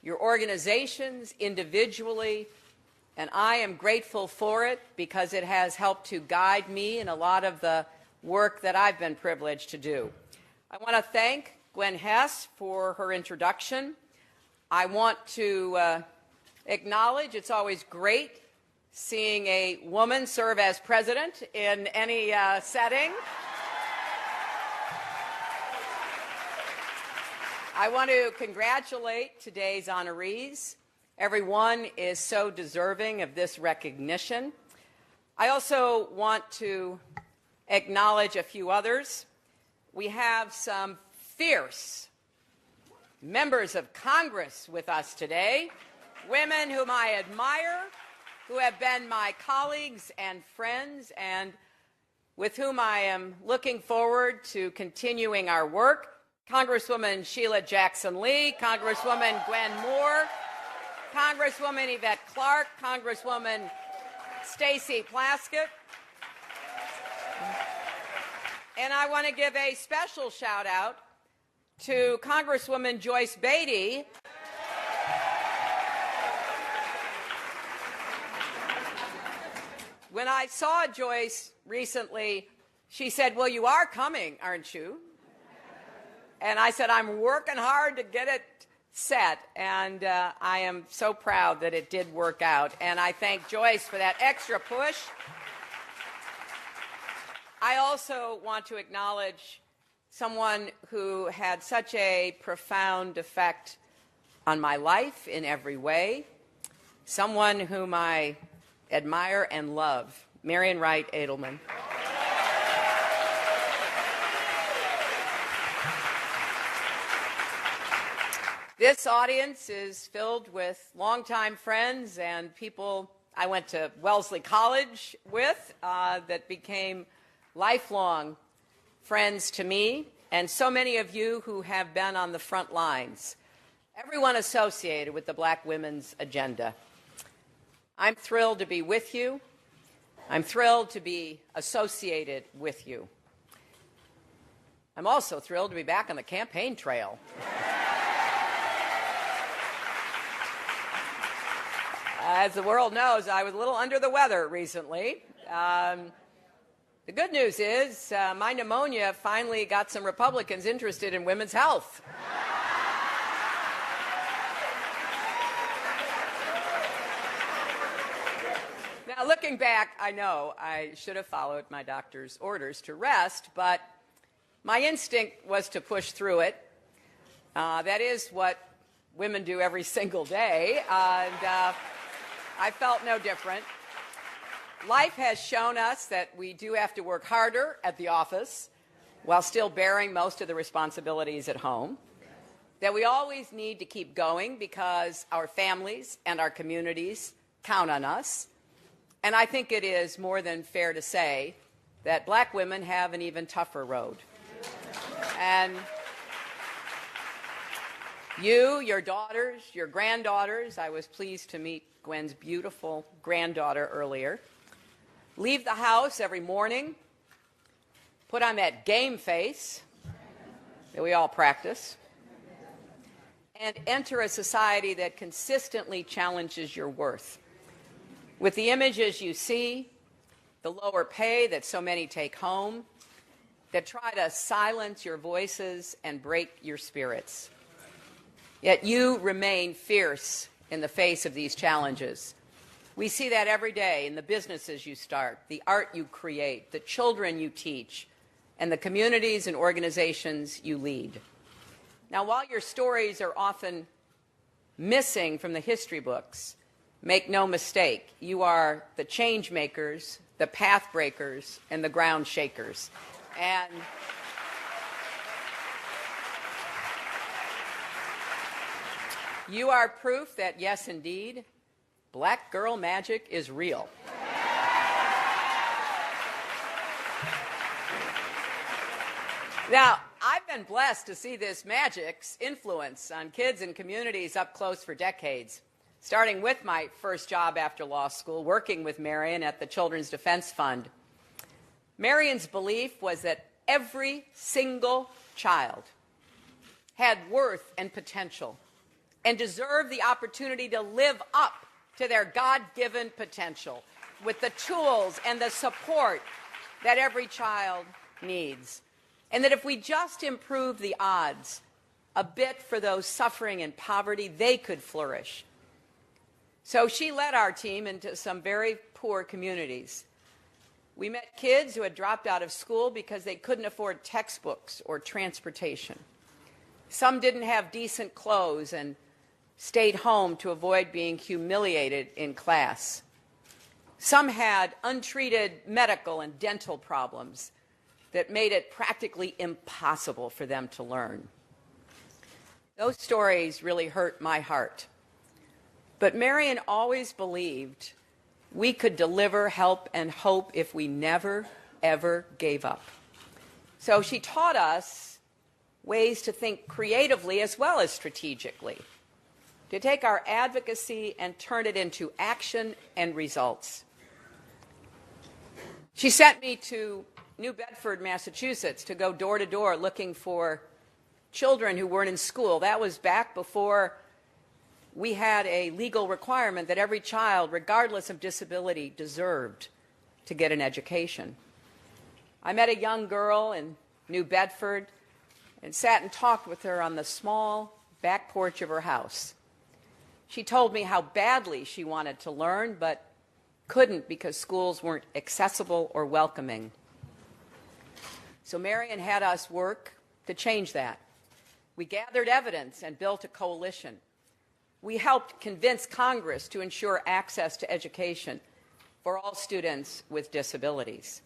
your organizations individually, and I am grateful for it because it has helped to guide me in a lot of the work that I've been privileged to do. I want to thank Gwen Hess for her introduction. I want to acknowledge it's always great seeing a woman serve as president in any setting. I want to congratulate today's honorees. Everyone is so deserving of this recognition. I also want to acknowledge a few others. We have some fierce members of Congress with us today, women whom I admire, who have been my colleagues and friends, and with whom I am looking forward to continuing our work. Congresswoman Sheila Jackson-Lee, Congresswoman Gwen Moore, Congresswoman Yvette Clarke, Congresswoman Stacey Plaskett. And I want to give a special shout out to Congresswoman Joyce Beatty. When I saw Joyce recently, she said, "Well, you are coming, aren't you?" And I said, "I'm working hard to get it set," and I am so proud that it did work out. And I thank Joyce for that extra push. I also want to acknowledge someone who had such a profound effect on my life in every way, someone whom I admire and love, Marian Wright Edelman. This audience is filled with longtime friends and people I went to Wellesley College with that became lifelong friends to me, and so many of you who have been on the front lines, everyone associated with the Black Women's Agenda. I'm thrilled to be with you. I'm thrilled to be associated with you. I'm also thrilled to be back on the campaign trail. As the world knows, I was a little under the weather recently. The good news is my pneumonia finally got some Republicans interested in women's health. Now, looking back, I know I should have followed my doctor's orders to rest, but my instinct was to push through it. That is what women do every single day, and I felt no different. Life has shown us that we do have to work harder at the office while still bearing most of the responsibilities at home, that we always need to keep going because our families and our communities count on us. And I think it is more than fair to say that Black women have an even tougher road. And you, your daughters, your granddaughters, I was pleased to meet Gwen's beautiful granddaughter earlier, leave the house every morning, put on that game face that we all practice, and enter a society that consistently challenges your worth. With the images you see, the lower pay that so many take home, that try to silence your voices and break your spirits. Yet you remain fierce in the face of these challenges. We see that every day in the businesses you start, the art you create, the children you teach, and the communities and organizations you lead. Now, while your stories are often missing from the history books, make no mistake, you are the change makers, the path breakers, and the ground shakers. And you are proof that, yes, indeed, Black girl magic is real. Now, I've been blessed to see this magic's influence on kids and communities up close for decades, starting with my first job after law school, working with Marian at the Children's Defense Fund. Marian's belief was that every single child had worth and potential and deserved the opportunity to live up to their God-given potential with the tools and the support that every child needs. And that if we just improve the odds a bit for those suffering in poverty, they could flourish. So she led our team into some very poor communities. We met kids who had dropped out of school because they couldn't afford textbooks or transportation. Some didn't have decent clothes and stayed home to avoid being humiliated in class. Some had untreated medical and dental problems that made it practically impossible for them to learn. Those stories really hurt my heart. But Marion always believed we could deliver help and hope if we never, ever gave up. So she taught us ways to think creatively as well as strategically, to take our advocacy and turn it into action and results. She sent me to New Bedford, Massachusetts, to go door to door looking for children who weren't in school. That was back before we had a legal requirement that every child, regardless of disability, deserved to get an education. I met a young girl in New Bedford and sat and talked with her on the small back porch of her house. She told me how badly she wanted to learn, but couldn't because schools weren't accessible or welcoming. So Marion had us work to change that. We gathered evidence and built a coalition. We helped convince Congress to ensure access to education for all students with disabilities.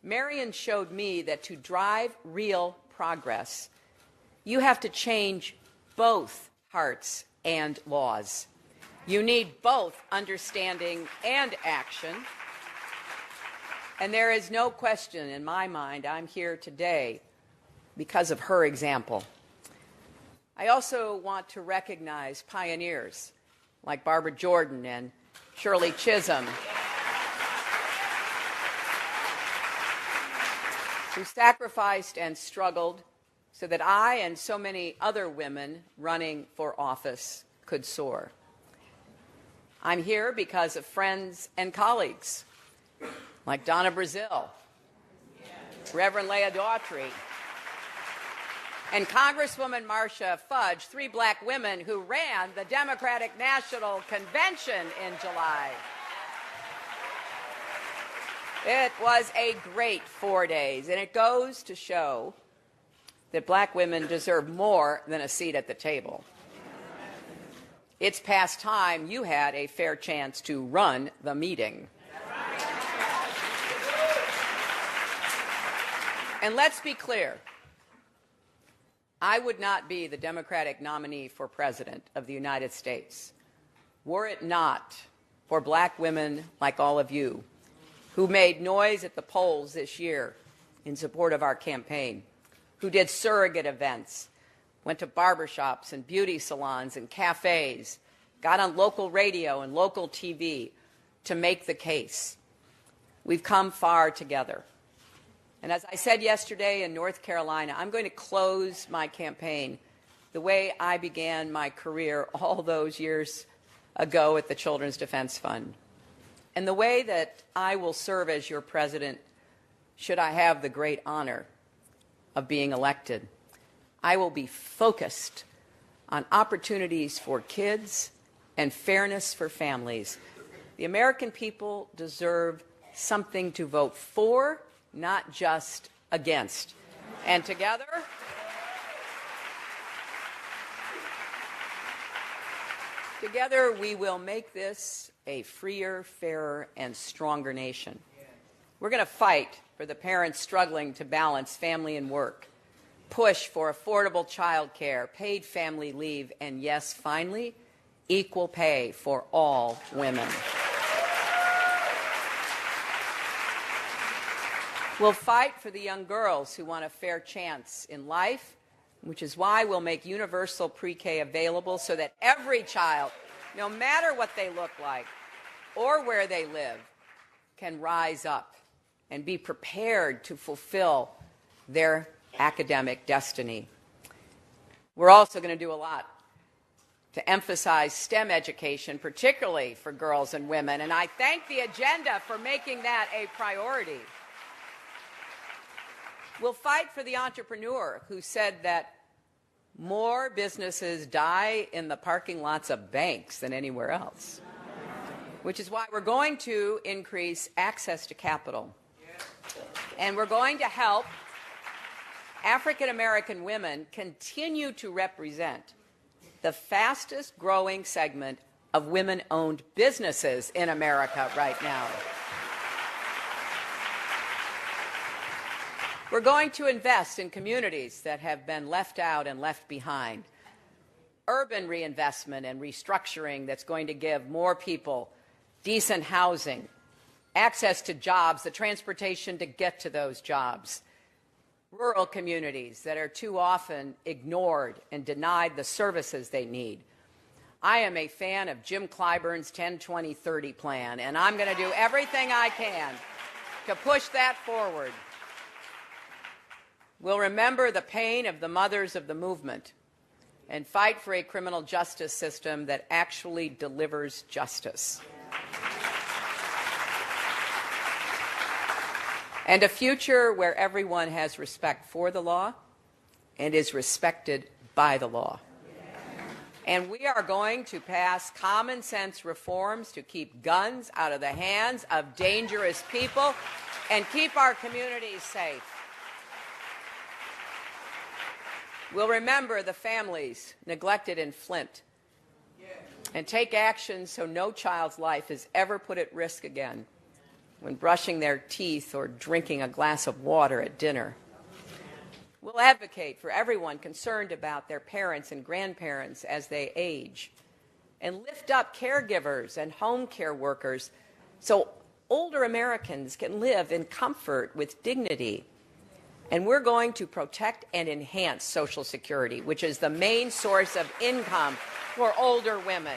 Marion showed me that to drive real progress, you have to change both hearts and laws. You need both understanding and action. And there is no question in my mind I'm here today because of her example. I also want to recognize pioneers like Barbara Jordan and Shirley Chisholm, who sacrificed and struggled so that I and so many other women running for office could soar. I'm here because of friends and colleagues like Donna Brazil, Reverend Leah Daughtry, and Congresswoman Marcia Fudge, 3 black women who ran the Democratic National Convention in July. It was a great 4 days, and it goes to show that black women deserve more than a seat at the table. It's past time you had a fair chance to run the meeting. And let's be clear, I would not be the Democratic nominee for President of the United States were it not for black women like all of you who made noise at the polls this year in support of our campaign, who did surrogate events, went to barbershops and beauty salons and cafes, got on local radio and local TV to make the case. We've come far together. And as I said yesterday in North Carolina, I'm going to close my campaign the way I began my career all those years ago at the Children's Defense Fund. And the way that I will serve as your president, should I have the great honor of being elected, I will be focused on opportunities for kids and fairness for families. The American people deserve something to vote for, not just against. And together, we will make this a freer, fairer, and stronger nation. We're going to fight for the parents struggling to balance family and work, push for affordable child care, paid family leave, and yes, finally, equal pay for all women. We'll fight for the young girls who want a fair chance in life, which is why we'll make universal pre-K available so that every child, no matter what they look like or where they live, can rise up and be prepared to fulfill their academic destiny. We're also going to do a lot to emphasize STEM education, particularly for girls and women, and I thank the agenda for making that a priority. We'll fight for the entrepreneur who said that more businesses die in the parking lots of banks than anywhere else, which is why we're going to increase access to capital. And we're going to help African American women continue to represent the fastest growing segment of women-owned businesses in America right now. We're going to invest in communities that have been left out and left behind. Urban reinvestment and restructuring that's going to give more people decent housing, access to jobs, the transportation to get to those jobs. Rural communities that are too often ignored and denied the services they need. I am a fan of Jim Clyburn's 10-20-30 plan, and I'm going to do everything I can to push that forward. We'll remember the pain of the mothers of the movement and fight for a criminal justice system that actually delivers justice. And a future where everyone has respect for the law and is respected by the law. And we are going to pass common sense reforms to keep guns out of the hands of dangerous people and keep our communities safe. We'll remember the families neglected in Flint and take action so no child's life is ever put at risk again when brushing their teeth or drinking a glass of water at dinner. We'll advocate for everyone concerned about their parents and grandparents as they age, and lift up caregivers and home care workers so older Americans can live in comfort with dignity. And we're going to protect and enhance Social Security, which is the main source of income for older women.